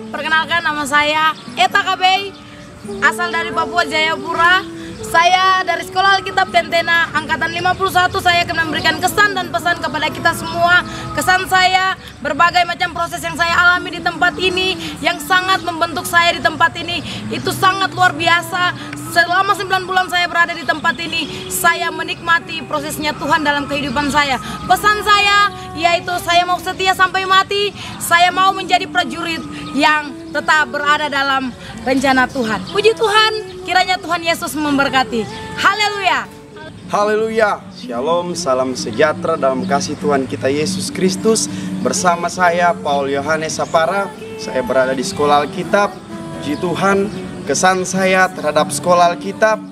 Perkenalkan, nama saya Eta Kabei, asal dari Papua Jayapura. Saya dari Sekolah Alkitab Tentena Angkatan 51. Saya akan memberikan kesan dan pesan kepada kita semua. Kesan saya, berbagai macam proses yang saya alami di tempat ini, yang sangat membentuk saya di tempat ini, itu sangat luar biasa. Selama 9 bulan saya berada di tempat ini, saya menikmati prosesnya Tuhan dalam kehidupan saya. Pesan saya yaitu saya mau setia sampai mati. Saya mau menjadi prajurit yang tetap berada dalam rencana Tuhan. Puji Tuhan, kiranya Tuhan Yesus memberkati. Haleluya. Haleluya. Shalom, salam sejahtera dalam kasih Tuhan kita Yesus Kristus. Bersama saya Paul Yohanes Sapara. Saya berada di Sekolah Alkitab. Puji Tuhan, kesan saya terhadap Sekolah Alkitab,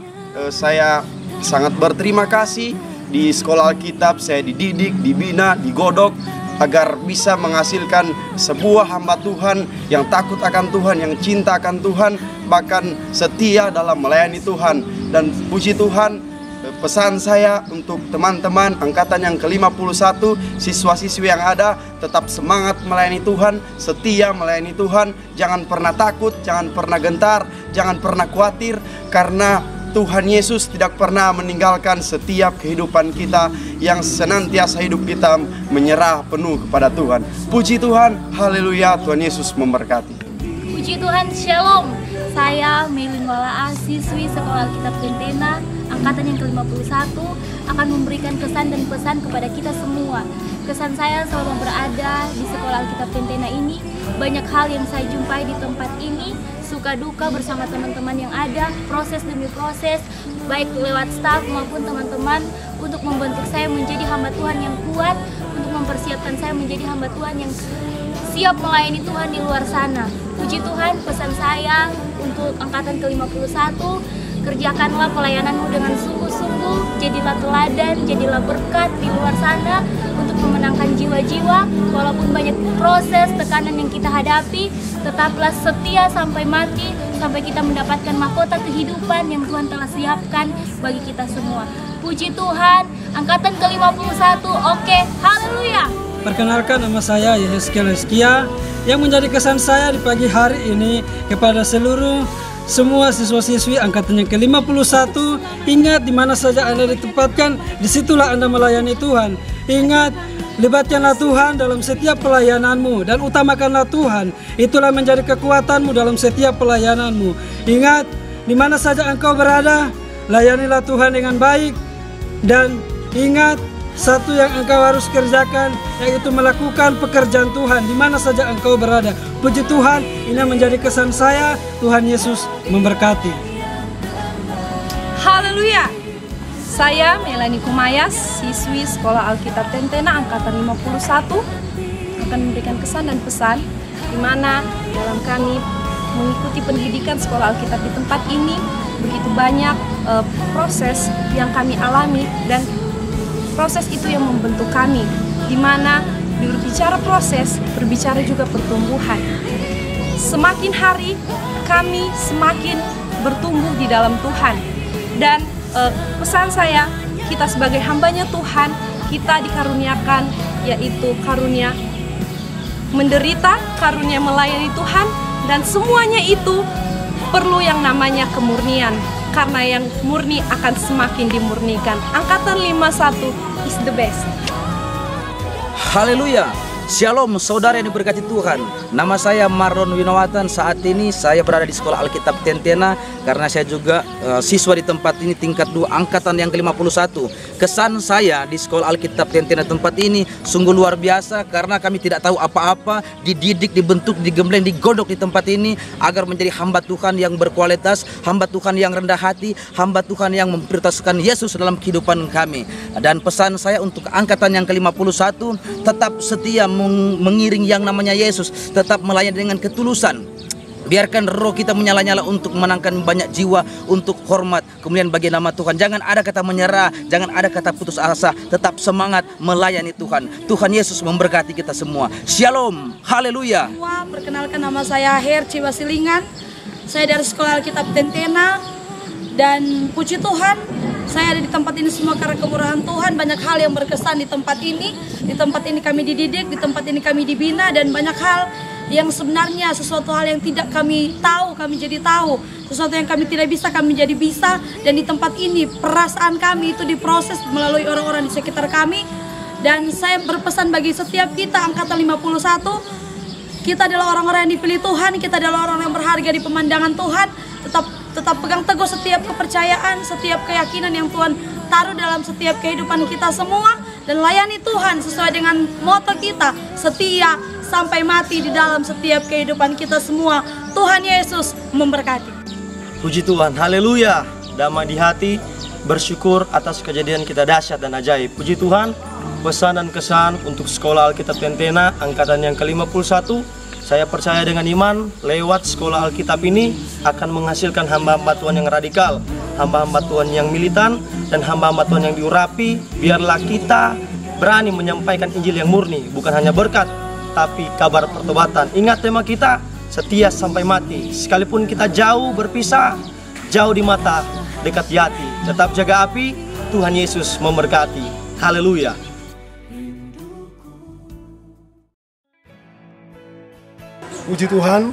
saya sangat berterima kasih. Di Sekolah Alkitab saya dididik, dibina, digodok agar bisa menghasilkan sebuah hamba Tuhan yang takut akan Tuhan, yang cinta akan Tuhan, bahkan setia dalam melayani Tuhan. Dan puji Tuhan, pesan saya untuk teman-teman angkatan yang ke-51, siswa-siswi yang ada, tetap semangat melayani Tuhan, setia melayani Tuhan. Jangan pernah takut, jangan pernah gentar, jangan pernah khawatir, karena Tuhan Yesus tidak pernah meninggalkan setiap kehidupan kita, yang senantiasa hidup kita menyerah penuh kepada Tuhan. Puji Tuhan, haleluya, Tuhan Yesus memberkati. Puji Tuhan, shalom. Saya Melin Wala'a, siswi Sekolah Alkitab Tentena Angkatan yang ke-51, akan memberikan kesan dan pesan kepada kita semua. Kesan saya selama berada di Sekolah Alkitab Tentena ini, banyak hal yang saya jumpai di tempat ini, suka duka bersama teman-teman yang ada, proses demi proses, baik lewat staf maupun teman-teman, untuk membentuk saya menjadi hamba Tuhan yang kuat, untuk mempersiapkan saya menjadi hamba Tuhan yang siap melayani Tuhan di luar sana. Puji Tuhan, pesan saya untuk angkatan ke-51, kerjakanlah pelayananmu dengan sungguh-sungguh, jadilah teladan, jadilah berkat di luar sana untuk memenangkan jiwa-jiwa. Walaupun banyak proses, tekanan yang kita hadapi, tetaplah setia sampai mati, sampai kita mendapatkan mahkota kehidupan yang Tuhan telah siapkan bagi kita semua. Puji Tuhan, angkatan ke-51, oke, haleluya. Perkenalkan, nama saya Yehezkiel Hezkia. Yang menjadi kesan saya di pagi hari ini kepada semua siswa-siswi angkatan yang ke-51, ingat di mana saja Anda ditempatkan, disitulah Anda melayani Tuhan. Ingat, libatkanlah Tuhan dalam setiap pelayananmu dan utamakanlah Tuhan. Itulah menjadi kekuatanmu dalam setiap pelayananmu. Ingat, di mana saja engkau berada, layanilah Tuhan dengan baik. Dan ingat, satu yang engkau harus kerjakan, yaitu melakukan pekerjaan Tuhan di mana saja engkau berada. Puji Tuhan, ini menjadi kesan saya. Tuhan Yesus memberkati. Haleluya. Saya Melani Kumayas, siswi Sekolah Alkitab Tentena Angkatan 51, akan memberikan kesan dan pesan di mana dalam kami mengikuti pendidikan Sekolah Alkitab di tempat ini, begitu banyak proses yang kami alami, dan proses itu yang membentuk kami, di mana berbicara proses, berbicara juga pertumbuhan. Semakin hari kami semakin bertumbuh di dalam Tuhan. Dan pesan saya, kita sebagai hambanya Tuhan, kita dikaruniakan yaitu karunia menderita, karunia melayani Tuhan, dan semuanya itu perlu yang namanya kemurnian. Karena yang murni akan semakin dimurnikan. Angkatan 51 is the best. Haleluya. Shalom saudara yang diberkati Tuhan. Nama saya Marlon Winawatan. Saat ini saya berada di Sekolah Alkitab Tentena, karena saya juga siswa di tempat ini tingkat 2 angkatan yang ke-51. Kesan saya di Sekolah Alkitab Tentena tempat ini sungguh luar biasa, karena kami tidak tahu apa-apa, dididik, dibentuk, digembleng, digodok di tempat ini agar menjadi hamba Tuhan yang berkualitas, hamba Tuhan yang rendah hati, hamba Tuhan yang memprioritaskan Yesus dalam kehidupan kami. Dan pesan saya untuk angkatan yang ke-51, tetap setia mengiring yang namanya Yesus, tetap melayani dengan ketulusan. Biarkan roh kita menyala-nyala untuk menangkan banyak jiwa, untuk hormat kemudian bagi nama Tuhan. Jangan ada kata menyerah, jangan ada kata putus asa, tetap semangat melayani Tuhan. Tuhan Yesus memberkati kita semua. Shalom, haleluya. Perkenalkan, nama saya Herci Basilingan. Saya dari Sekolah Alkitab Tentena, dan puji Tuhan, saya ada di tempat ini semua karena kemurahan Tuhan. Banyak hal yang berkesan di tempat ini. Di tempat ini kami dididik, di tempat ini kami dibina, dan banyak hal yang sebenarnya, sesuatu hal yang tidak kami tahu, kami jadi tahu. Sesuatu yang kami tidak bisa, kami jadi bisa. Dan di tempat ini, perasaan kami itu diproses melalui orang-orang di sekitar kami. Dan saya berpesan bagi setiap kita, angkatan 51, kita adalah orang-orang yang dipilih Tuhan, kita adalah orang yang berharga di pemandangan Tuhan. Tetap pegang teguh setiap kepercayaan, setiap keyakinan yang Tuhan taruh dalam setiap kehidupan kita semua. Dan layani Tuhan sesuai dengan moto kita, setia sampai mati di dalam setiap kehidupan kita semua. Tuhan Yesus memberkati. Puji Tuhan, haleluya. Damai di hati, bersyukur atas kejadian kita dahsyat dan ajaib. Puji Tuhan, pesan dan kesan untuk Sekolah Alkitab Tentena angkatan yang ke-51. Saya percaya dengan iman, lewat Sekolah Alkitab ini akan menghasilkan hamba-hamba Tuhan yang radikal, hamba-hamba Tuhan yang militan, dan hamba-hamba Tuhan yang diurapi. Biarlah kita berani menyampaikan Injil yang murni, bukan hanya berkat, tapi kabar pertobatan. Ingat tema kita, setia sampai mati. Sekalipun kita jauh berpisah, jauh di mata, dekat di hati. Tetap jaga api, Tuhan Yesus memberkati. Haleluya. Puji Tuhan,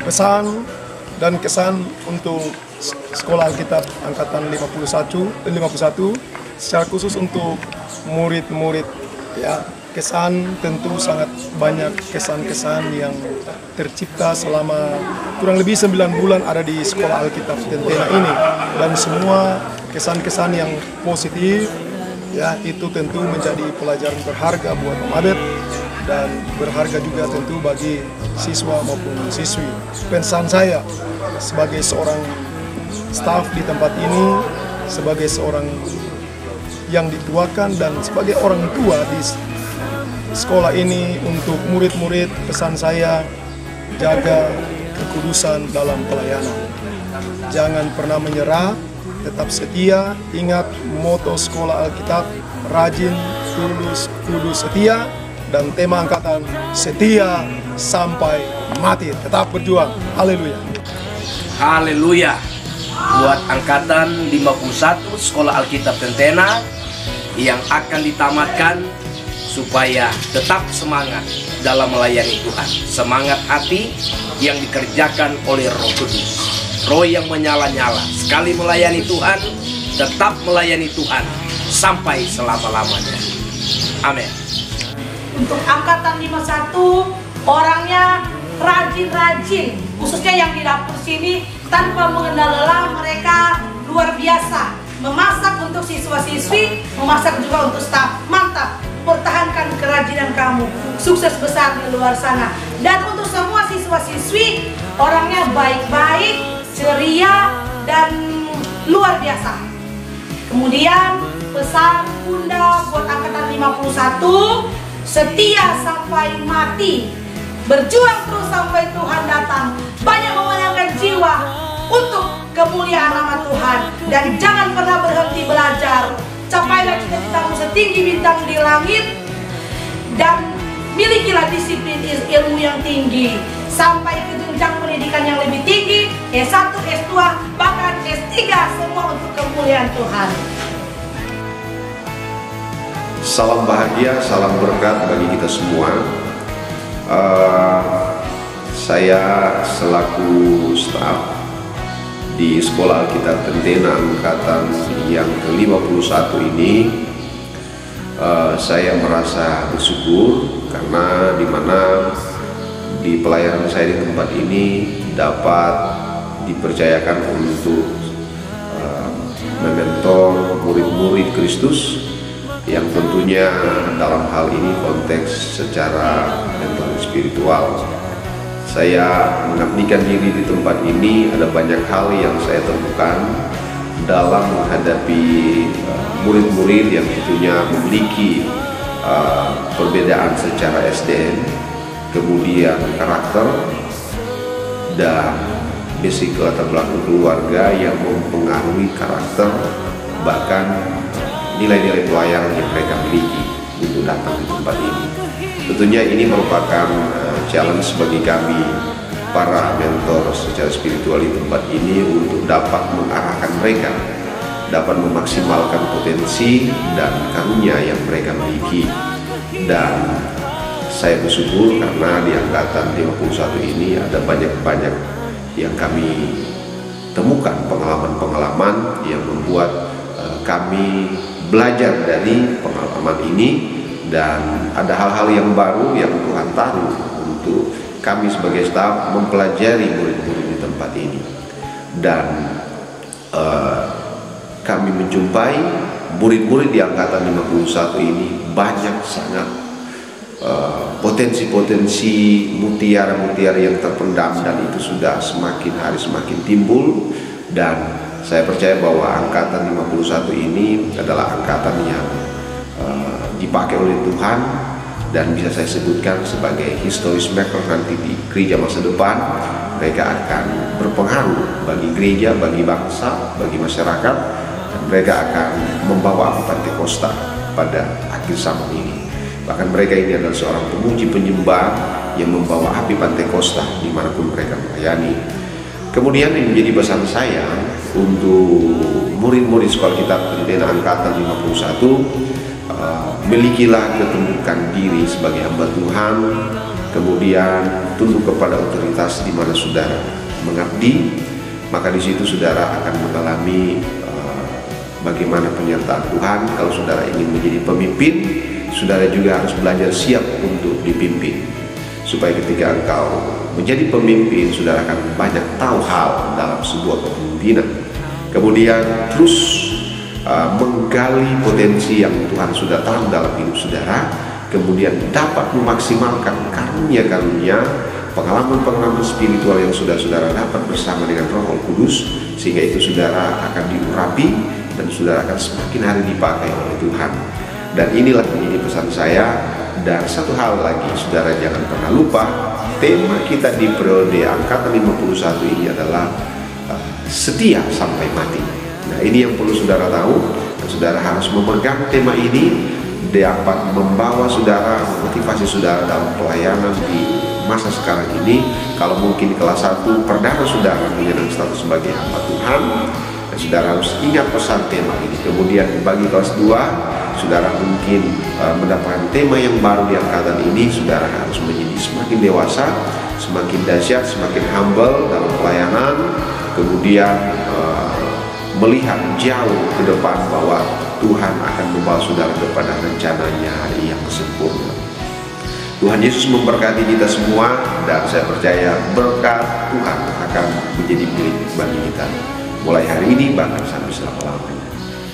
pesan dan kesan untuk Sekolah Alkitab angkatan 51 secara khusus untuk murid-murid, ya. Kesan tentu sangat banyak kesan-kesan yang tercipta selama kurang lebih 9 bulan ada di Sekolah Alkitab Tentena ini, dan semua kesan-kesan yang positif, ya, itu tentu menjadi pelajaran berharga buat Om Abed dan berharga juga tentu bagi siswa maupun siswi. Pesan saya sebagai seorang staf di tempat ini, sebagai seorang yang dituakan dan sebagai orang tua di sekolah ini, untuk murid-murid, pesan saya, jaga kekudusan dalam pelayanan. Jangan pernah menyerah, tetap setia. Ingat moto Sekolah Alkitab, rajin, tulus, kudus, setia. Dan tema angkatan, setia sampai mati. Tetap berjuang. Haleluya. Haleluya. Buat angkatan 51 Sekolah Alkitab Tentena yang akan ditamatkan, supaya tetap semangat dalam melayani Tuhan. Semangat hati yang dikerjakan oleh Roh Kudus, Roh yang menyala-nyala. Sekali melayani Tuhan, tetap melayani Tuhan sampai selama-lamanya. Amin. Untuk angkatan 51, orangnya rajin-rajin, khususnya yang di dapur sini, tanpa mengenal lelah. Mereka luar biasa, memasak untuk siswa-siswi, memasak juga untuk staf. Mantap, pertahankan kerajinan kamu, sukses besar di luar sana. Dan untuk semua siswa-siswi, orangnya baik-baik, ceria, dan luar biasa. Kemudian pesan Bunda buat angkatan 51, setia sampai mati, berjuang terus sampai Tuhan datang. Banyak memenangkan jiwa untuk kemuliaan nama Tuhan. Dan jangan pernah berhenti belajar. Capailah cita-citamu setinggi bintang di langit, dan milikilah disiplin ilmu yang tinggi sampai ke jenjang pendidikan yang lebih tinggi, S1, S2, bahkan S3, semua untuk kemuliaan Tuhan. Salam bahagia, salam berkat bagi kita semua. Saya selaku staf di Sekolah Alkitab Tentena angkatan yang ke-51 ini, saya merasa bersyukur karena di pelayanan saya di tempat ini dapat dipercayakan untuk mementor murid-murid Kristus, yang tentunya dalam hal ini konteks secara mental spiritual. Saya mengabdikan diri di tempat ini, ada banyak hal yang saya temukan dalam menghadapi murid-murid yang tentunya memiliki perbedaan secara SDM, kemudian karakter, dan basic latar belakang keluarga yang mempengaruhi karakter, bahkan nilai-nilai pelayanan yang mereka miliki untuk datang di tempat ini. Tentunya ini merupakan challenge bagi kami para mentor secara spiritual di tempat ini untuk dapat mengarahkan mereka, dapat memaksimalkan potensi dan karunia yang mereka miliki. Dan saya bersyukur karena di angkatan 51 ini ada banyak-banyak yang kami temukan pengalaman-pengalaman yang membuat kami belajar dari pengalaman ini, dan ada hal-hal yang baru yang Tuhan taruh untuk kami sebagai staf mempelajari murid-murid di tempat ini. Dan kami menjumpai murid-murid di angkatan 51 ini banyak sangat potensi-potensi mutiara-mutiara yang terpendam, dan itu sudah semakin hari semakin timbul. Dan saya percaya bahwa angkatan 51 ini adalah angkatan yang dipakai oleh Tuhan, dan bisa saya sebutkan sebagai historis maker nanti di gereja masa depan. Mereka akan berpengaruh bagi gereja, bagi bangsa, bagi masyarakat, dan mereka akan membawa api Pentakosta pada akhir zaman ini. Bahkan mereka ini adalah seorang pemuji penyembah yang membawa api Pentakosta dimanapun mereka melayani. Kemudian yang menjadi pesan saya untuk murid-murid sekolah kitab Pentena angkatan 51, milikilah ketundukan diri sebagai hamba Tuhan, kemudian tunduk kepada otoritas di mana saudara mengabdi, maka di situ saudara akan mengalami bagaimana penyertaan Tuhan. Kalau saudara ingin menjadi pemimpin, saudara juga harus belajar siap untuk dipimpin, supaya ketika engkau menjadi pemimpin, saudara akan banyak tahu hal dalam sebuah kepemimpinan. Kemudian terus menggali potensi yang Tuhan sudah taruh dalam hidup saudara, kemudian dapat memaksimalkan karunia-karunia, pengalaman-pengalaman spiritual yang sudah saudara dapat bersama dengan Roh Kudus, sehingga itu saudara akan diurapi dan saudara akan semakin hari dipakai oleh Tuhan. Dan inilah menjadi pesan saya. Dan satu hal lagi, saudara jangan pernah lupa, tema kita di periode angkatan 51 ini adalah setia sampai mati. Nah, ini yang perlu saudara tahu, dan saudara harus memegang tema ini, dapat membawa saudara, memotivasi saudara dalam pelayanan di masa sekarang ini. Kalau mungkin kelas 1 perdana saudara menyandang status sebagai hamba Tuhan, dan saudara harus ingat pesan tema ini. Kemudian bagi kelas 2, saudara mungkin mendapatkan tema yang baru di angkatan ini, saudara harus menjadi semakin dewasa, semakin dahsyat, semakin humble dalam pelayanan, kemudian melihat jauh ke depan bahwa Tuhan akan membawa saudara kepada rencananya hari yang sempurna. Tuhan Yesus memberkati kita semua, dan saya percaya berkat Tuhan akan menjadi milik bagi kita mulai hari ini bahkan sampai selama-lamanya.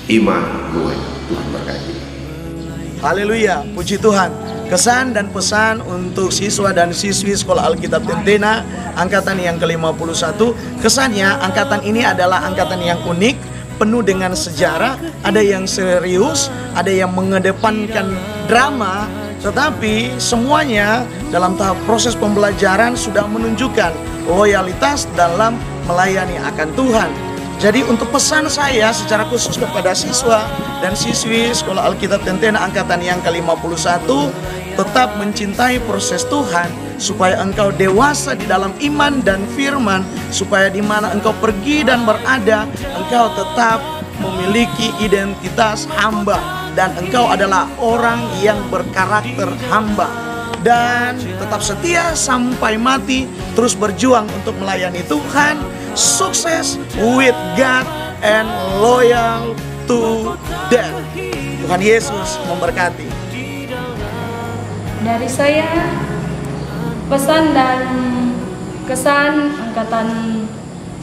Immanuel, Tuhan berkati. Haleluya, puji Tuhan. Kesan dan pesan untuk siswa dan siswi Sekolah Alkitab Pentena angkatan yang ke-51. Kesannya angkatan ini adalah angkatan yang unik, penuh dengan sejarah, ada yang serius, ada yang mengedepankan drama, tetapi semuanya dalam tahap proses pembelajaran sudah menunjukkan loyalitas dalam melayani akan Tuhan. Jadi untuk pesan saya secara khusus kepada siswa dan siswi Sekolah Alkitab Pentena angkatan yang ke-51, tetap mencintai proses Tuhan, supaya engkau dewasa di dalam iman dan firman, supaya di mana engkau pergi dan berada, engkau tetap memiliki identitas hamba, dan engkau adalah orang yang berkarakter hamba, dan tetap setia sampai mati, terus berjuang untuk melayani Tuhan, sukses with God and loyal to death. Tuhan Yesus memberkati. Dari saya, pesan dan kesan angkatan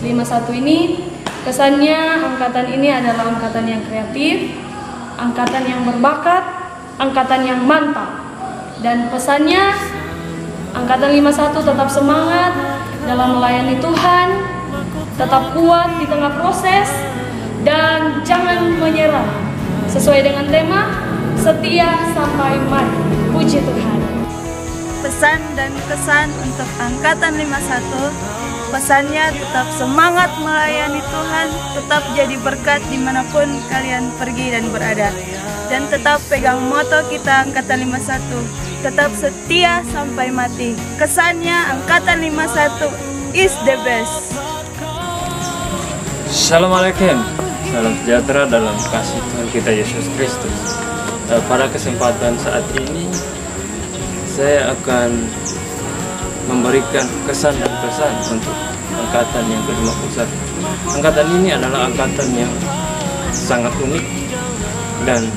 51 ini, kesannya angkatan ini adalah angkatan yang kreatif, angkatan yang berbakat, angkatan yang mantap. Dan pesannya, angkatan 51 tetap semangat dalam melayani Tuhan, tetap kuat di tengah proses, dan jangan menyerah. Sesuai dengan tema, setia sampai mati. Puji Tuhan. Pesan dan kesan untuk angkatan 51, pesannya tetap semangat melayani Tuhan, tetap jadi berkat dimanapun kalian pergi dan berada, dan tetap pegang moto kita angkatan 51, tetap setia sampai mati. Kesannya angkatan 51 is the best. Assalamualaikum, salam sejahtera dalam kasih Tuhan kita Yesus Kristus. Pada kesempatan saat ini saya akan memberikan kesan dan pesan untuk angkatan yang ke-51. Angkatan ini adalah angkatan yang sangat unik dan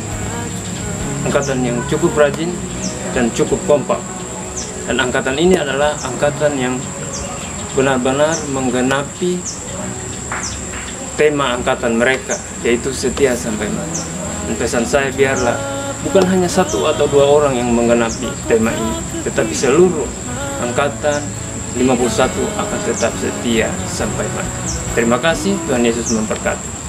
angkatan yang cukup rajin dan cukup kompak. Dan angkatan ini adalah angkatan yang benar-benar menggenapi tema angkatan mereka, yaitu setia sampai mati. Dan pesan saya, biarlah bukan hanya 1 atau 2 orang yang menggenapi tema ini, tetapi seluruh angkatan 51 akan tetap setia sampai mati. Terima kasih, Tuhan Yesus memberkati.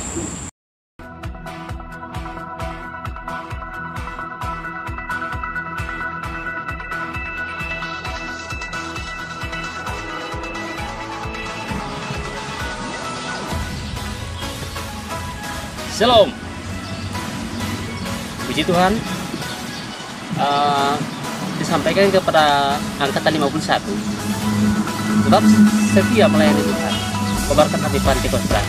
Shalom. Puji Tuhan, disampaikan kepada angkatan 51, tetap setia melayani Tuhan, kobarkan hati Pantekosta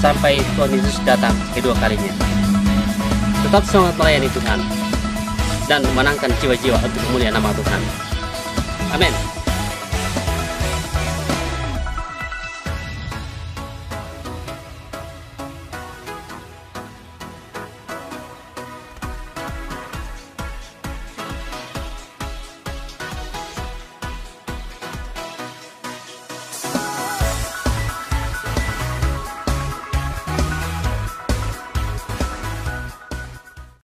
sampai Tuhan Yesus datang kedua kalinya. Tetap semangat melayani Tuhan dan memenangkan jiwa-jiwa untuk kemuliaan nama Tuhan. Amin.